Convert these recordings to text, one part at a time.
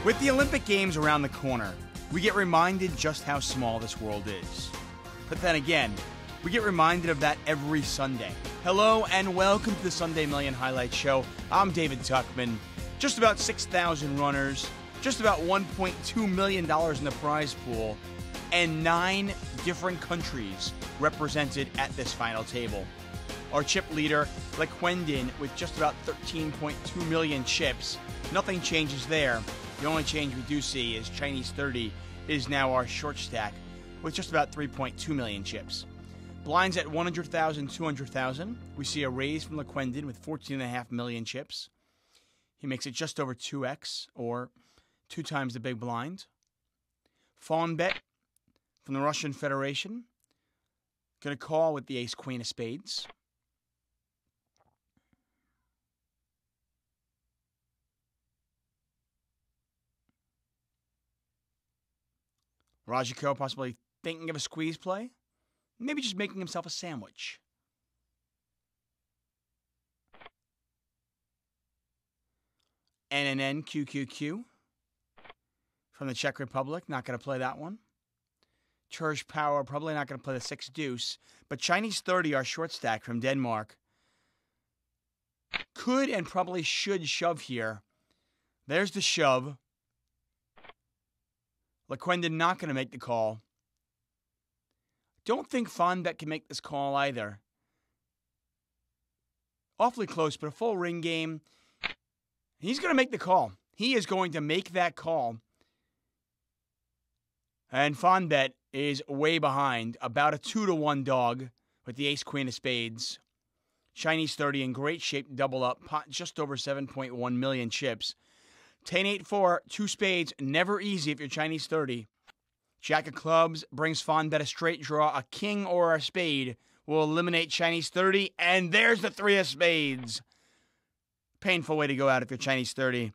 With the Olympic Games around the corner, we get reminded just how small this world is. But then again, we get reminded of that every Sunday. Hello and welcome to the Sunday Million Highlights Show. I'm David Tuckman. Just about 6,000 runners, just about $1.2 million in the prize pool, and 9 different countries represented at this final table. Our chip leader, Lequendin, with just about 13.2 million chips. Nothing changes there. The only change we do see is Chinese 30 is now our short stack with just about 3.2 million chips. Blinds at 100,000, 200,000. We see a raise from Lequendin with 14.5 million chips. He makes it just over 2x, or 2 times the big blind. Fawn bet from the Russian Federation. Going to call with the ace-queen of spades. Rajiko possibly thinking of a squeeze play. Maybe just making himself a sandwich. NNNQQQ from the Czech Republic. Not going to play that one. Church Power probably not going to play the 6 deuce. But Chinese 30, our short stack from Denmark, could and probably should shove here. There's the shove. Lequendin not going to make the call. Don't think Fonbet can make this call either. Awfully close, but a full ring game. He's going to make the call. He is going to make that call. And Fonbet is way behind. About a 2-to-1 dog with the ace-queen of spades. Chinese 30 in great shape to double up. Pot just over 7.1 million chips. 10-8-4, 2 spades, never easy if you're Chinese 30. Jack of clubs brings Fonbet a straight draw. A king or a spade will eliminate Chinese 30. And there's the 3 of spades. Painful way to go out if you're Chinese 30.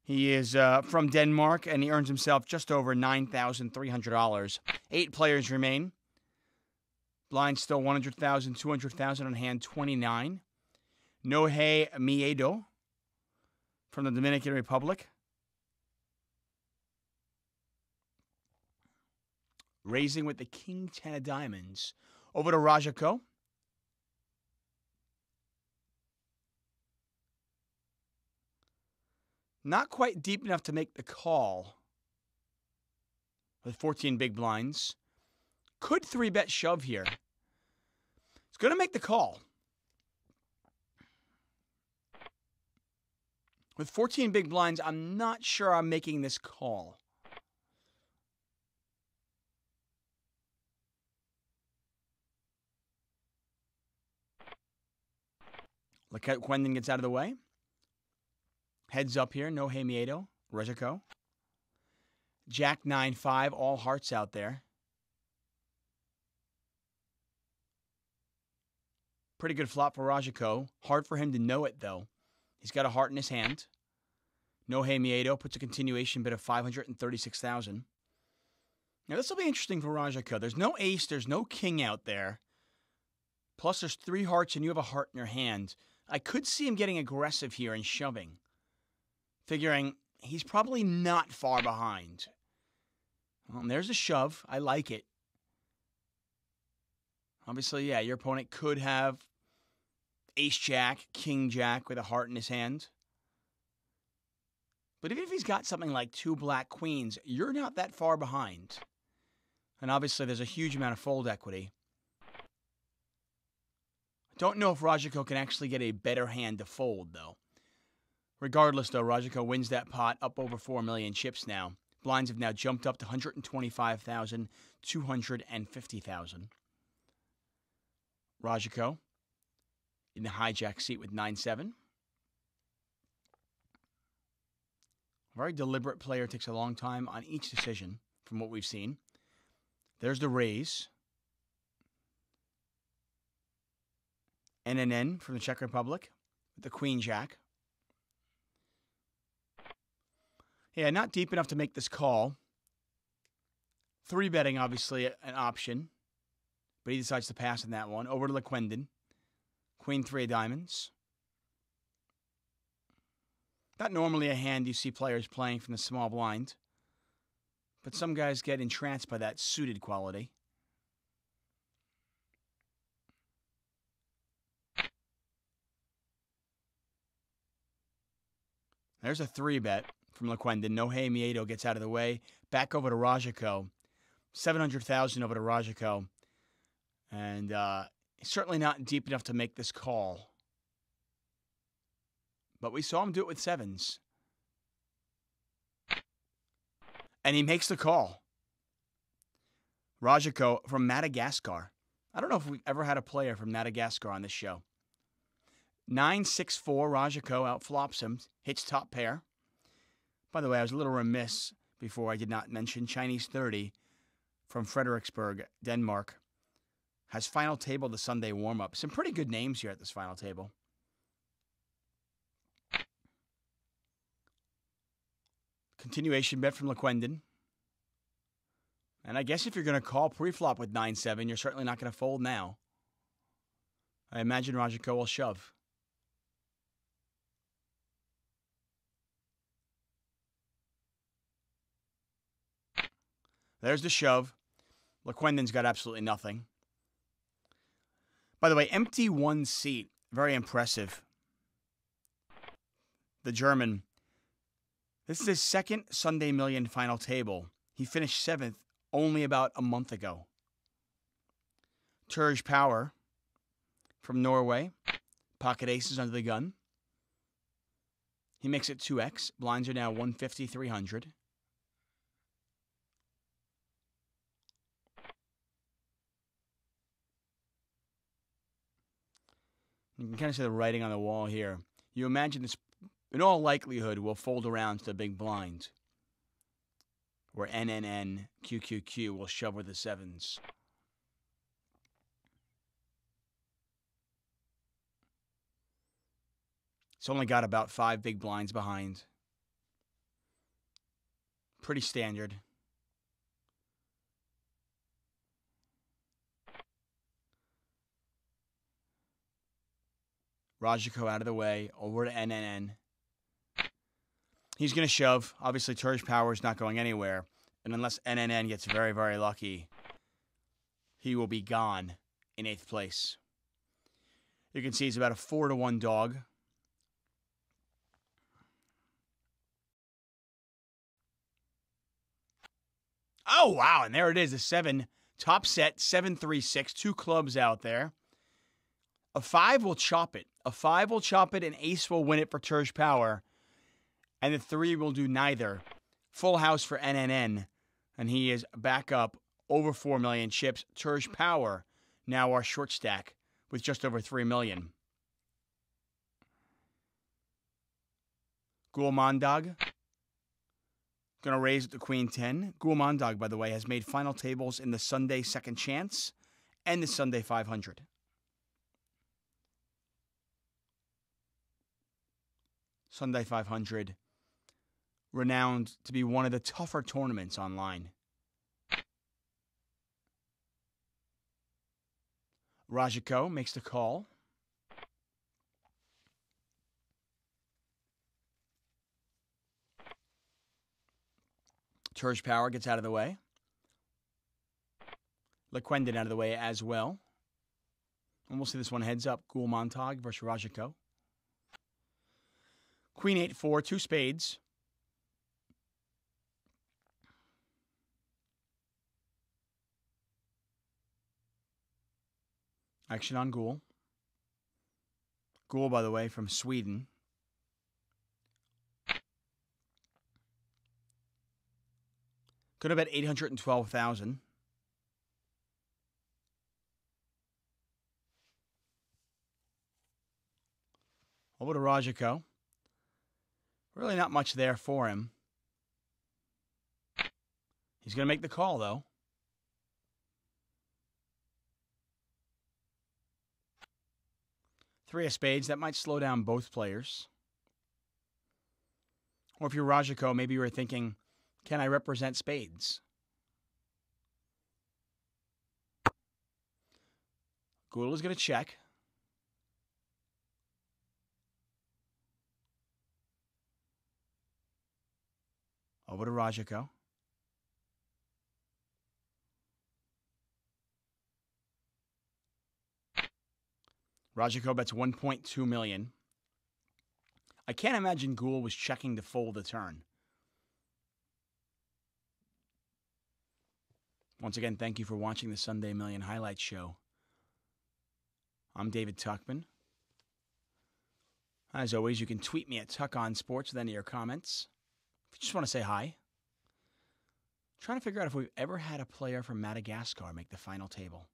He is from Denmark, and he earns himself just over $9,300. 8 players remain. Blind still 100,000, 200,000 on hand 29. Nohe Miedo from the Dominican Republic. Raising with the King 10 of diamonds. Over to Rajiko. Not quite deep enough to make the call. With 14 big blinds. Could 3-bet shove here. It's going to make the call. With 14 big blinds, I'm not sure I'm making this call. Lequendin gets out of the way. Heads up here, no Miedo, Rajiko. Jack 9-5, all hearts out there. Pretty good flop for Rajiko. Hard for him to know it, though. He's got a heart in his hand. No Miedo puts a continuation bid of 536,000. Now, this will be interesting for Rajiko. There's no ace, there's no king out there. Plus, there's 3 hearts and you have a heart in your hand. I could see him getting aggressive here and shoving. Figuring he's probably not far behind. Well, there's a shove. I like it. Obviously, yeah, your opponent could have ace-jack, king-jack with a heart in his hand. But even if he's got something like 2 black queens, you're not that far behind. And obviously, there's a huge amount of fold equity. Don't know if Rajiko can actually get a better hand to fold, though. Regardless, though, Rajiko wins that pot up over 4 million chips now. Blinds have now jumped up to 125,000, 250,000. Rajiko in the hijack seat with 9-7. Very deliberate player, takes a long time on each decision from what we've seen. There's the raise. NNN from the Czech Republic with the Queen-Jack. Yeah, not deep enough to make this call. 3-betting, obviously, an option. But he decides to pass in that one. Over to Lequendin. Queen 3 of diamonds. Not normally a hand you see players playing from the small blind, but some guys get entranced by that suited quality. There's a 3-bet from LaQuendon. Nohei Miedo gets out of the way. Back over to Rajiko. 700,000 over to Rajiko. And certainly not deep enough to make this call. But we saw him do it with sevens. And he makes the call. Rajiko from Madagascar. I don't know if we've ever had a player from Madagascar on this show. 9-6-4, Rajiko outflops him, hits top pair. By the way, I was a little remiss before I did not mention Chinese 30 from Frederiksberg, Denmark. Has final table the Sunday warm-up. Some pretty good names here at this final table. Continuation bet from LaQuendon. And I guess if you're going to call pre-flop with 9-7, you're certainly not going to fold now. I imagine Rajiko will shove. There's the shove. LaQuendon's got absolutely nothing. By the way, empty one seat. Very impressive. The German. This is his second Sunday Million final table. He finished 7th only about a month ago. Turge Power from Norway. Pocket aces under the gun. He makes it 2x. Blinds are now 150, 300. You can kind of see the writing on the wall here. You imagine this, in all likelihood, will fold around to the big blind, where NNN, QQQ will shove with the sevens. It's only got about 5 big blinds behind. Pretty standard. Rajiko out of the way, over to NNN. He's going to shove. Obviously, Turge Power is not going anywhere. And unless NNN gets very, very lucky, he will be gone in 8th place. You can see he's about a 4-1 dog. Oh, wow. And there it is, the 7. Top set, 7-3-6. 2 clubs out there. A 5 will chop it. A 5 will chop it, and ace will win it for Turge Power. And the 3 will do neither. Full house for NNN. And he is back up over 4 million chips. Turge Power, now our short stack, with just over 3 million. Gulmandag. Going to raise it to Queen 10. Gulmandag, by the way, has made final tables in the Sunday Second Chance and the Sunday 500. Sunday 500, renowned to be one of the tougher tournaments online. Rajiko makes the call. Turge Power gets out of the way. LaQuendon out of the way as well. And we'll see this one heads up. Gulmandag versus Rajiko. Queen 8-4, 2 spades. Action on Gul. Gul, by the way, from Sweden. Could have bet 812,000. Over to Rajiko. Really not much there for him. He's going to make the call, though. Three of spades, that might slow down both players. Or if you're Rajiko, maybe you were thinking, can I represent spades? Gul is going to check. Over to Rajiko. Rajiko bets 1.2 million. I can't imagine Ghoul was checking to fold the turn. Once again, thank you for watching the Sunday Million Highlights Show. I'm David Tuckman. As always, you can tweet me at TuckOnSports with any of your comments. If you just want to say hi. I'm trying to figure out if we've ever had a player from Madagascar make the final table.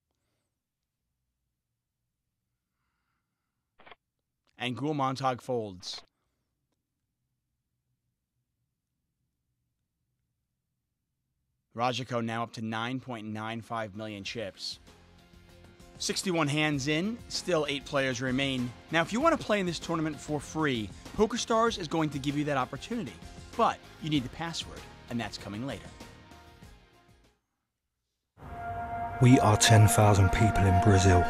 And Ghoul Montag folds. Rajiko now up to 9.95 million chips. 61 hands in, still 8 players remain. Now, if you want to play in this tournament for free, PokerStars is going to give you that opportunity. But you need the password, and that's coming later. We are 10,000 people in Brazil,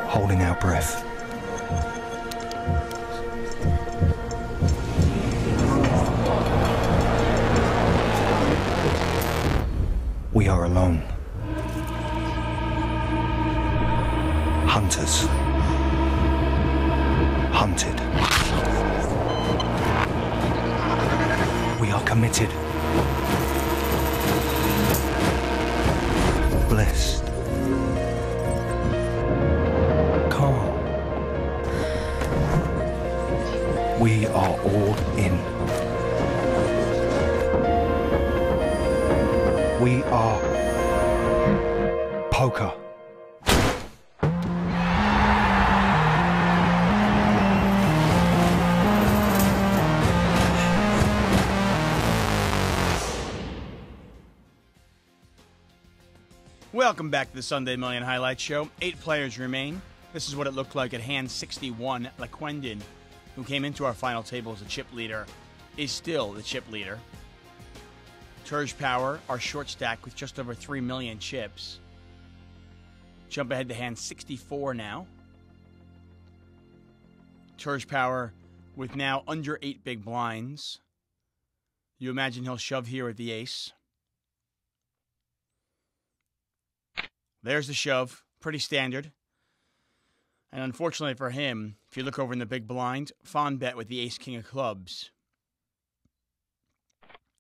holding our breath. We are alone. Hunters. Hunted. We are committed. Blessed. Calm. We are all in. We are poker. Welcome back to the Sunday Million Highlights Show. 8 players remain. This is what it looked like at hand 61. Lequendin, who came into our final table as a chip leader, is still the chip leader. Turge Power, our short stack with just over 3 million chips. Jump ahead to hand 64 now. Turge Power with now under 8 big blinds. You imagine he'll shove here with the ace. There's the shove. Pretty standard. And unfortunately for him, if you look over in the big blind, Fon bet with the ace-king of clubs.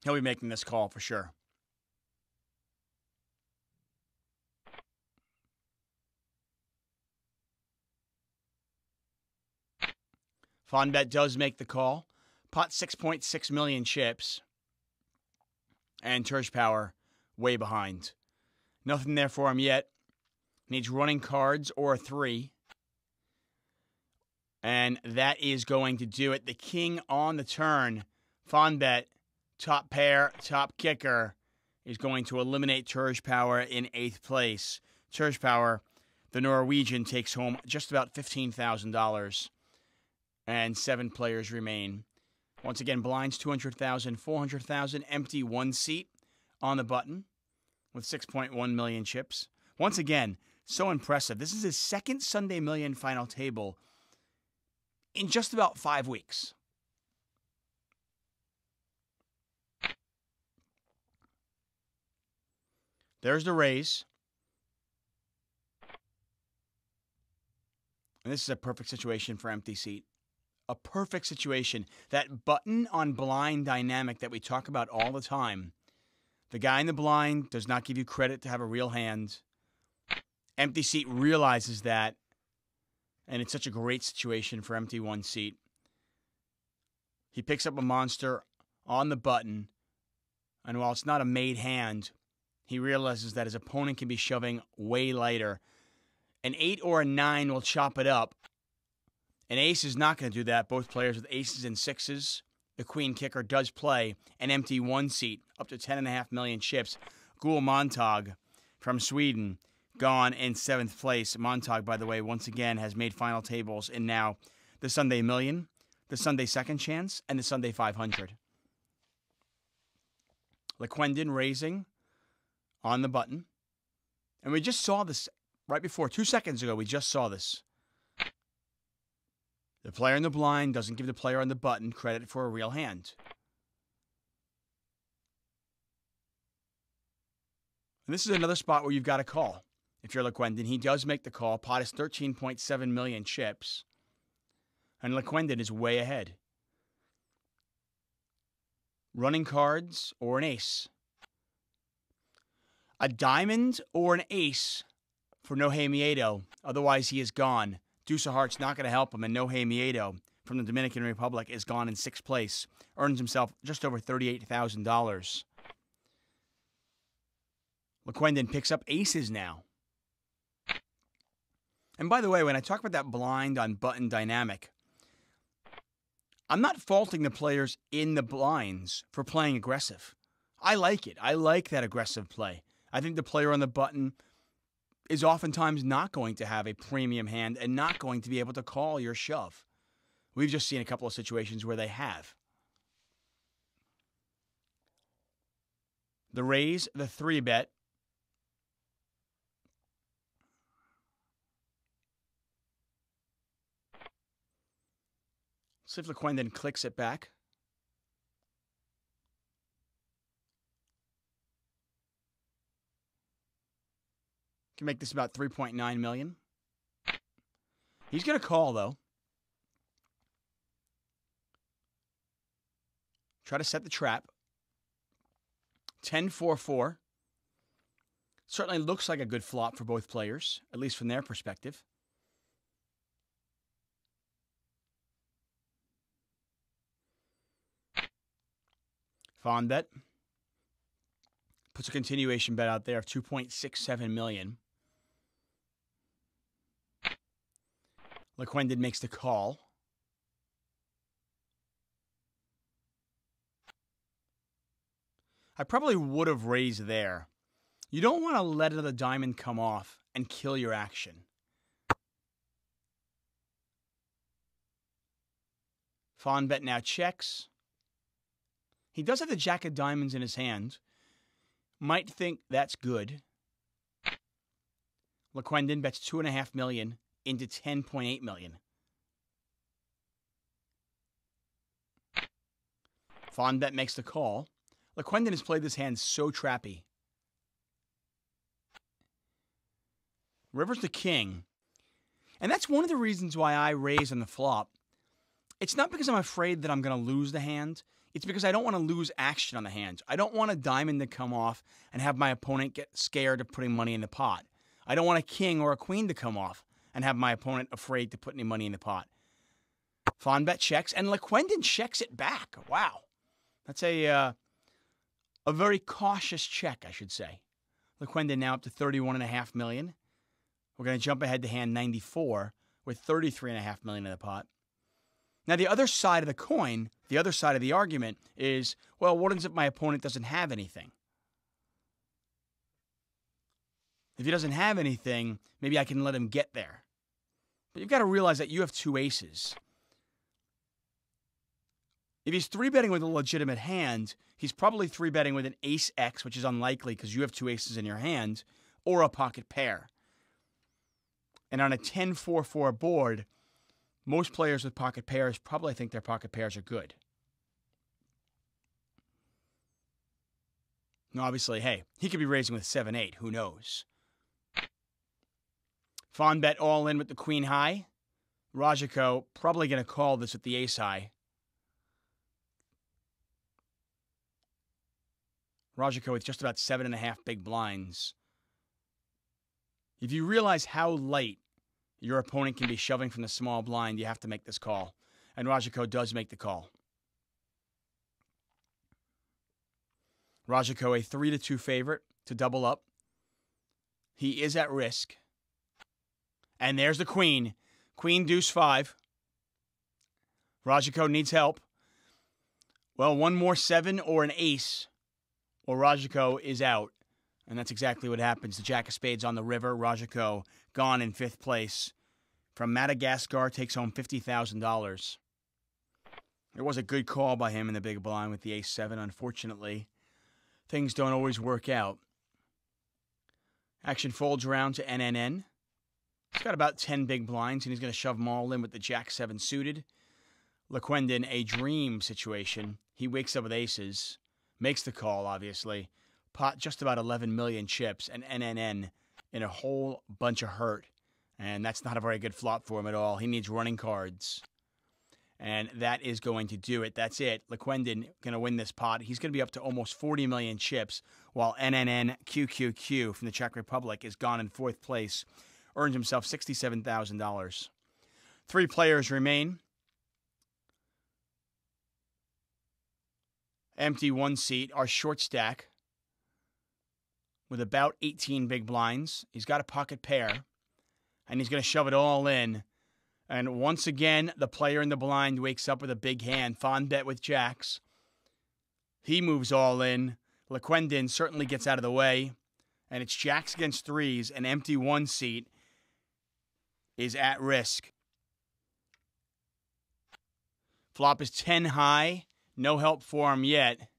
He'll be making this call for sure. Fonbet does make the call. Pot 6.6 million chips. And Turge Power way behind. Nothing there for him yet. Needs running cards or a 3. And that is going to do it. The king on the turn. Fonbet, top pair, top kicker, is going to eliminate Turge Power in 8th place. Turge Power, the Norwegian, takes home just about $15,000. And 7 players remain. Once again, blinds 200,000, 400,000, empty 1 seat on the button with 6.1 million chips. Once again, so impressive. This is his second Sunday Million final table in just about 5 weeks. There's the raise. And this is a perfect situation for empty seat. A perfect situation. That button on blind dynamic that we talk about all the time. The guy in the blind does not give you credit to have a real hand. Empty seat realizes that. And it's such a great situation for empty 1 seat. He picks up a monster on the button. And while it's not a made hand, he realizes that his opponent can be shoving way lighter. An 8 or a 9 will chop it up. An ace is not going to do that. Both players with aces and 6s. The queen kicker does play an empty 1 seat, up to 10.5 million chips. Ghoul Montag from Sweden, gone in 7th place. Montag, by the way, once again has made final tables in now the Sunday Million, the Sunday Second Chance, and the Sunday 500. Lequendin raising on the button. And we just saw this right before, 2 seconds ago, we just saw this. The player in the blind doesn't give the player on the button credit for a real hand. And this is another spot where you've got to call. If you're LeQuendon, he does make the call. Pot is 13.7 million chips. And LeQuendon is way ahead. Running cards or an ace. A diamond or an ace for Nohe Miedo. Otherwise, he is gone. Deuce of Hearts not going to help him. And Nohe Miedo from the Dominican Republic is gone in 6th place. Earns himself just over $38,000. LeQuendon picks up aces now. And by the way, when I talk about that blind on button dynamic, I'm not faulting the players in the blinds for playing aggressive. I like it. I like that aggressive play. I think the player on the button is oftentimes not going to have a premium hand and not going to be able to call your shove. We've just seen a couple of situations where they have. The raise, the 3-bet. See if LeQuendon clicks it back. Can make this about 3.9 million. He's going to call, though. Try to set the trap. 10-4-4. Certainly looks like a good flop for both players, at least from their perspective. Fawn bet. Puts a continuation bet out there of 2.67 million. LeQuendon makes the call. I probably would have raised there. You don't want to let another diamond come off and kill your action. Fawn bet now checks. He does have the jack of diamonds in his hand. Might think that's good. LeQuendon bets 2.5 million into 10.8 million. Fawn bet makes the call. LeQuendon has played this hand so trappy. River's the king. And that's one of the reasons why I raise on the flop. It's not because I'm afraid that I'm going to lose the hand. It's because I don't want to lose action on the hand. I don't want a diamond to come off and have my opponent get scared of putting money in the pot. I don't want a king or a queen to come off and have my opponent afraid to put any money in the pot. Fawn bet checks, and LeQuendon checks it back. Wow. That's a very cautious check, I should say. LeQuendon now up to 31.5 million. We're going to jump ahead to hand 94 with 33.5 million in the pot. Now, the other side of the coin, the other side of the argument is, well, what if my opponent doesn't have anything? If he doesn't have anything, maybe I can let him get there. But you've got to realize that you have 2 aces. If he's 3-betting with a legitimate hand, he's probably 3-betting with an ace-X, which is unlikely because you have 2 aces in your hand, or a pocket pair. And on a 10-4-4 board, most players with pocket pairs probably think their pocket pairs are good. Now, obviously, hey, he could be raising with 7-8. Who knows? Fawn bet all in with the queen high. Rajiko probably going to call this with the ace high. Rajiko with just about 7.5 big blinds. If you realize how light your opponent can be shoving from the small blind, you have to make this call. And Rajiko does make the call. Rajiko a 3-2 favorite to double up. He is at risk. And there's the queen. Queen deuce 5. Rajiko needs help. Well, one more 7 or an ace, or Rajiko is out. And that's exactly what happens. The jack of spades on the river. Rajiko gone in 5th place. From Madagascar, takes home $50,000. It was a good call by him in the big blind with the ace-7. Unfortunately, things don't always work out. Action folds around to NNN. He's got about 10 big blinds, and he's going to shove them all in with the jack-7 suited. LeQuendon, a dream situation. He wakes up with aces. Makes the call, obviously. Pot just about 11 million chips, and NNN in a whole bunch of hurt. And that's not a very good flop for him at all. He needs running cards. And that is going to do it. That's it. LeQuendon going to win this pot. He's going to be up to almost 40 million chips, while NNN QQQ from the Czech Republic is gone in 4th place. Earned himself $67,000. 3 players remain. Empty 1 seat, our short stack, with about 18 big blinds. He's got a pocket pair, and he's going to shove it all in. And once again, the player in the blind wakes up with a big hand. Fonbet with jacks. He moves all in. LeQuendon certainly gets out of the way. And it's jacks against 3s. An empty 1 seat is at risk. Flop is 10 high. No help for him yet.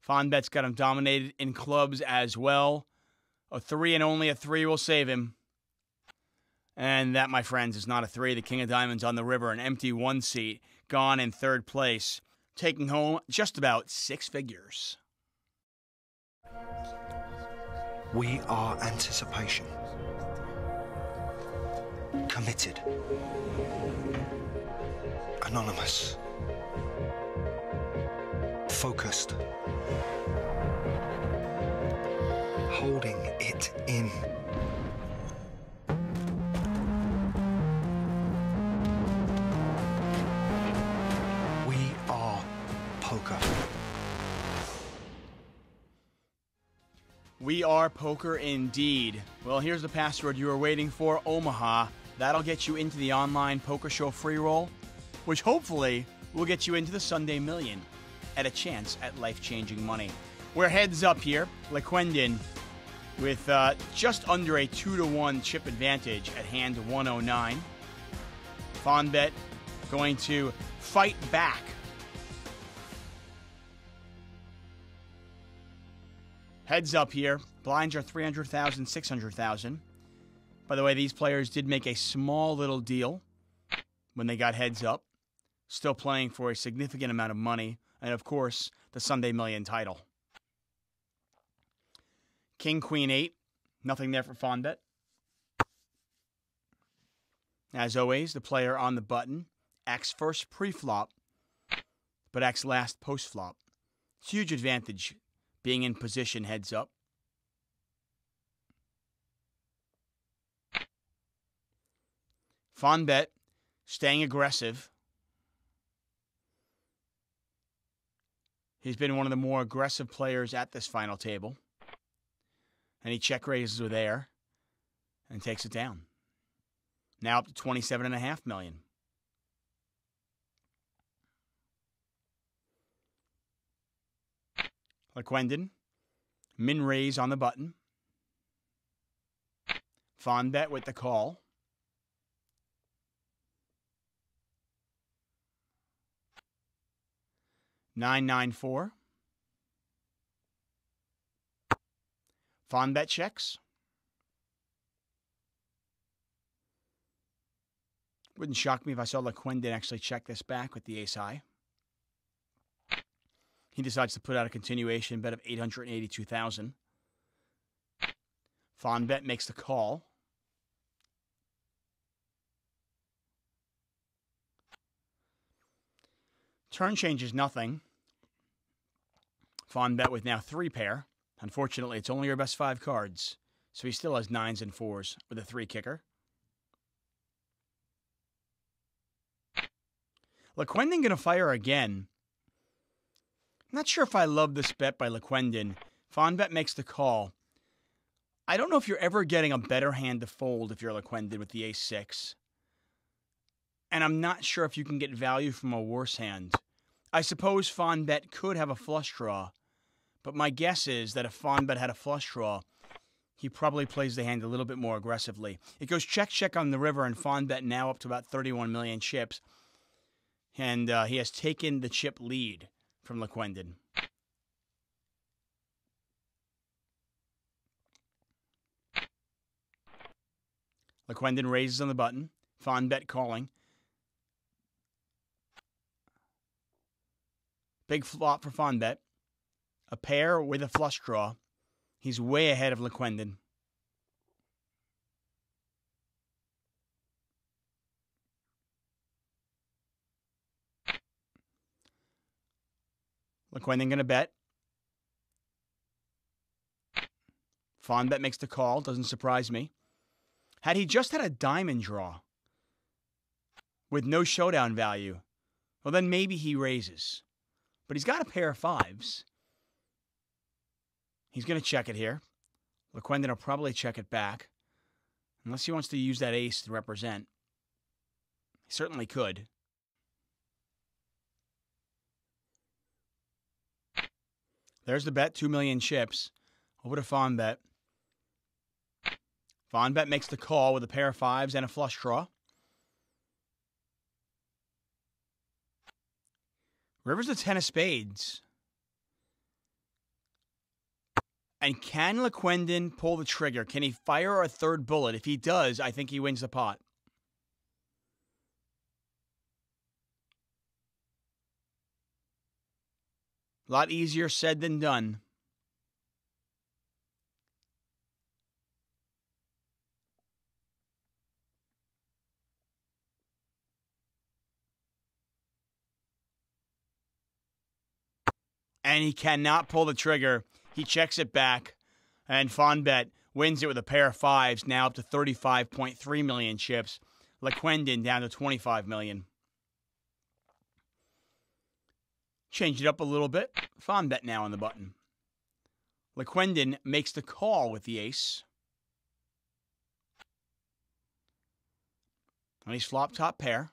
Fonbet's got him dominated in clubs as well. A 3 and only a 3 will save him. And that, my friends, is not a 3. The King of Diamonds on the river, an empty 1 seat, gone in 3rd place, taking home just about 6 figures. We are anticipation. Committed. Anonymous. Focused. Holding it in. We are poker. We are poker indeed. Well, here's the password you were waiting for, Omaha. That'll get you into the online poker show free roll, which hopefully will get you into the Sunday Million at a chance at life-changing money. We're heads up here. LeQuendon with just under a 2-to-1 chip advantage at hand 109. Fonbet going to fight back. Heads up here. Blinds are 300,000, 600,000. By the way, these players did make a small little deal when they got heads up. Still playing for a significant amount of money. And, of course, the Sunday Million title. King, Queen, 8. Nothing there for Fonbet. As always, the player on the button. X first pre-flop, but X last post-flop. Huge advantage being in position heads up. Fonbet staying aggressive. He's been one of the more aggressive players at this final table. And he check raises with air and takes it down. Now up to 27.5 million. LeQuendon, min raise on the button. Fonbet with the call. $9.94. Fonbet checks. Wouldn't shock me if I saw LeQuendon actually check this back with the ace high. He decides to put out a continuation bet of $882,000. Fonbet makes the call. Turn changes nothing. Fonbet with now 3 pair. Unfortunately, it's only your best 5 cards, so he still has 9s and 4s with a 3 kicker. LeQuendon going to fire again. I'm not sure if I love this bet by LeQuendon. Fonbet makes the call. I don't know if you're ever getting a better hand to fold if you're LeQuendon with the ace-6. And I'm not sure if you can get value from a worse hand. I suppose Fonbet could have a flush draw, but my guess is that if Fonbet had a flush draw, he probably plays the hand a little bit more aggressively. It goes check-check on the river, and Fonbet now up to about 31 million chips. And he has taken the chip lead from LeQuendon. LeQuendon raises on the button. Fonbet calling. Big flop for Fonbet. A pair with a flush draw. He's way ahead of Lequendon. Lequendon going to bet. Fonbet makes the call. Doesn't surprise me. Had he just had a diamond draw with no showdown value, well, then maybe he raises. But he's got a pair of fives. He's going to check it here. Lequendon will probably check it back. Unless he wants to use that ace to represent. He certainly could. There's the bet, 2 million chips. Over to Fonbet. Fonbet makes the call with a pair of fives and a flush draw. River's the 10 of spades. And can Lequendon pull the trigger? Can he fire a third bullet? If he does, I think he wins the pot. A lot easier said than done. And he cannot pull the trigger. He checks it back. And Fonbet wins it with a pair of fives, now up to 35.3 million chips. Lequendon down to 25 million. Change it up a little bit. Fonbet now on the button. Lequendon makes the call with the ace. And he's flop top pair.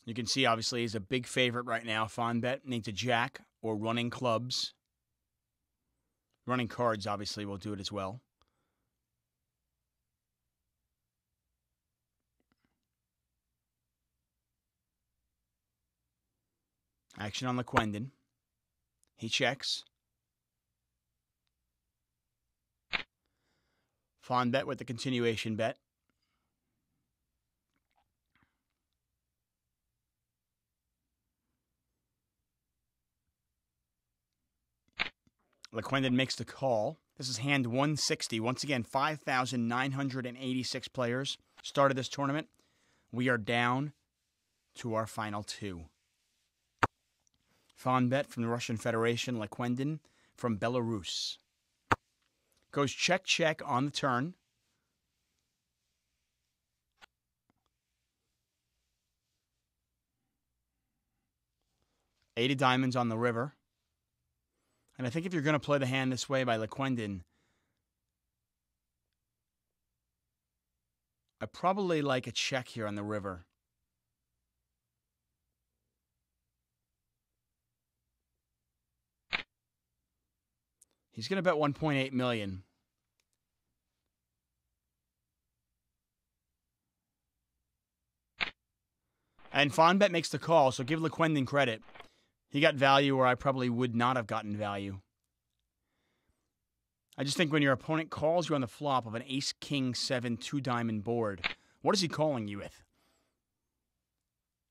You can see, obviously, he's a big favorite right now. Fonbet needs a jack or running clubs. Running cards, obviously, will do it as well. Action on Lequendon. He checks. Fonbet with the continuation bet. Lequendon makes the call. This is hand 160. Once again, 5,986 players started this tournament. We are down to our final two. Fonbet from the Russian Federation. Lequendon from Belarus. Goes check, check on the turn. Eight of diamonds on the river. And I think if you're going to play the hand this way by Lequendon, I probably like a check here on the river. He's going to bet 1.8 million. And Fonbet makes the call, so give Lequendon credit. He got value where I probably would not have gotten value. I just think when your opponent calls you on the flop of an ace, king, 7, 2-diamond board, what is he calling you with?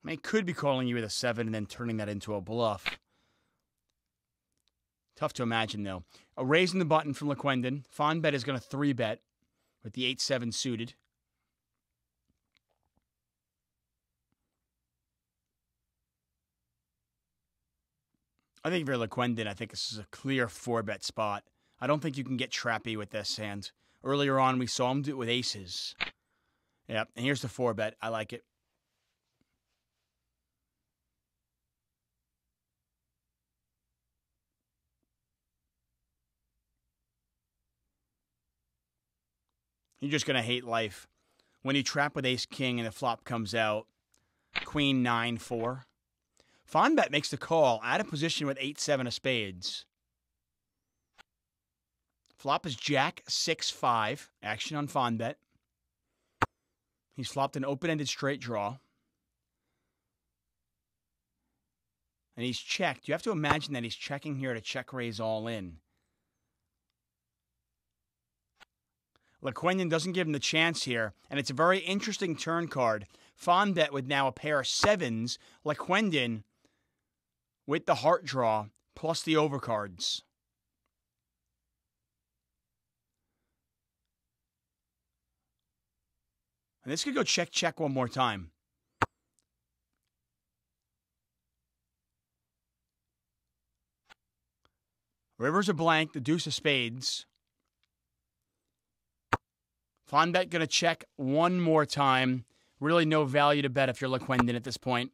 I mean, he could be calling you with a 7 and then turning that into a bluff. Tough to imagine, though. A raise in the button from Lequendon. Fonbet is going to 3-bet with the 8-7 suited. I think for Lequendon, I think this is a clear 4-bet spot. I don't think you can get trappy with this hand. Earlier on, we saw him do it with aces. Yep, and here's the 4-bet. I like it. You're just going to hate life. When you trap with ace-king and the flop comes out, queen, 9, 4. Fonbet makes the call, out of position with 8-7 of spades. Flop is jack, 6, 5. Action on Fonbet. He's flopped an open-ended straight draw. And he's checked. You have to imagine that he's checking here to check raise all in. Lequendon doesn't give him the chance here, and it's a very interesting turn card. Fonbet with now a pair of 7s. Lequendon with the heart draw, plus the overcards. And this could go check, check one more time. Rivers are blank, the deuce of spades. Fonbet going to check one more time. Really no value to bet if you're Lequendon at this point.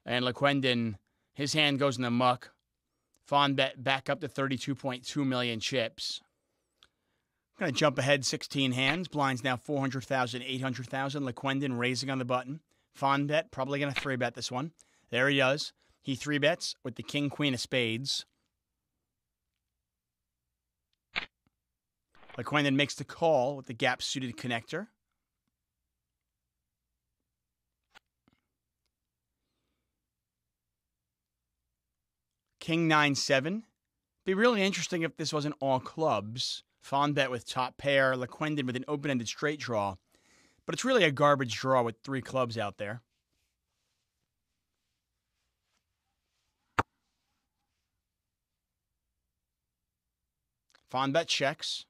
And Lequendon, his hand goes in the muck. Fonbet back up to 32.2 million chips. I'm going to jump ahead 16 hands. Blinds now 400,000, 800,000. Lequendon raising on the button. Fonbet probably going to 3-bet this one. There he does. He 3-bets with the king, queen of spades. Lequendon makes the call with the gap-suited connector. King 9-7. Be really interesting if this wasn't all clubs. Fonbet with top pair, Lequendon with an open-ended straight draw. But it's really a garbage draw with 3 clubs out there. Fonbet checks.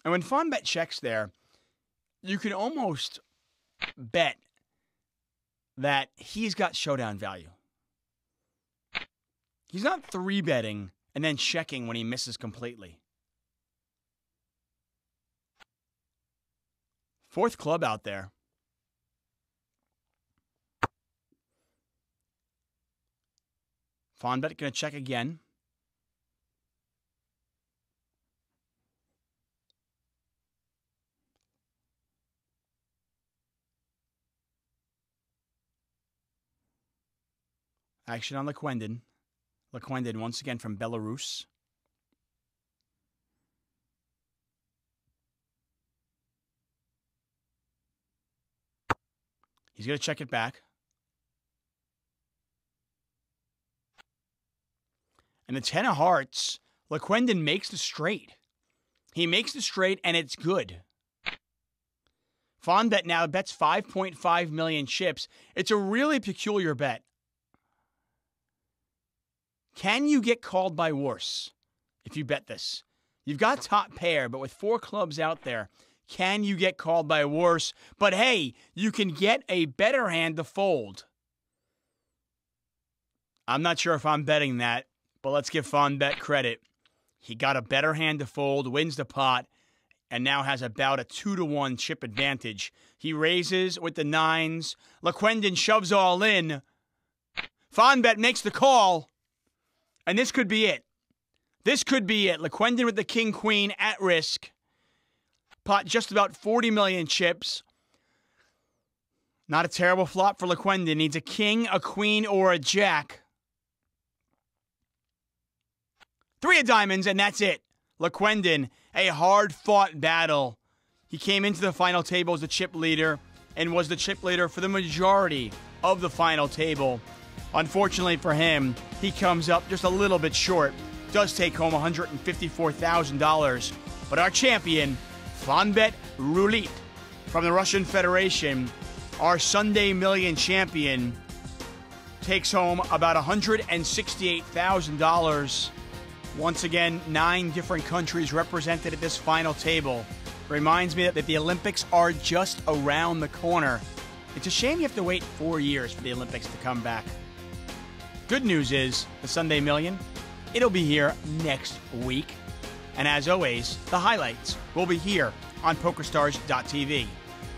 And when Fonbet checks there, you can almost bet that he's got showdown value. He's not 3-betting and then checking when he misses completely. 4th club out there. Fonbet going to check again. Action on Lequendon. Lequendon once again from Belarus. He's going to check it back. And the 10 of hearts, Lequendon makes the straight. He makes the straight, and it's good. Fonbet now bets 5.5 million chips. It's a really peculiar bet. Can you get called by worse if you bet this? You've got top pair, but with 4 clubs out there, can you get called by worse? But hey, you can get a better hand to fold. I'm not sure if I'm betting that, but let's give Fonbet credit. He got a better hand to fold, wins the pot, and now has about a 2-to-1 chip advantage. He raises with the 9s. Lequendon shoves all in. Fonbet makes the call. And this could be it. This could be it. Lequendon with the king-queen at risk. Pot just about 40 million chips. Not a terrible flop for Lequendon. Needs a king, a queen, or a jack. 3 of diamonds, and that's it. Lequendon, a hard-fought battle. He came into the final table as the chip leader and was the chip leader for the majority of the final table. Unfortunately for him, he comes up just a little bit short. Does take home $154,000. But our champion, Fonbet Rulit, from the Russian Federation, our Sunday Million champion, takes home about $168,000. Once again, 9 different countries represented at this final table. Reminds me that the Olympics are just around the corner. It's a shame you have to wait 4 years for the Olympics to come back. Good news is, the Sunday Million, it'll be here next week. And as always, the highlights will be here on PokerStars.tv.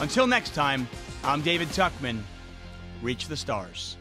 Until next time, I'm David Tuchman. Reach the stars.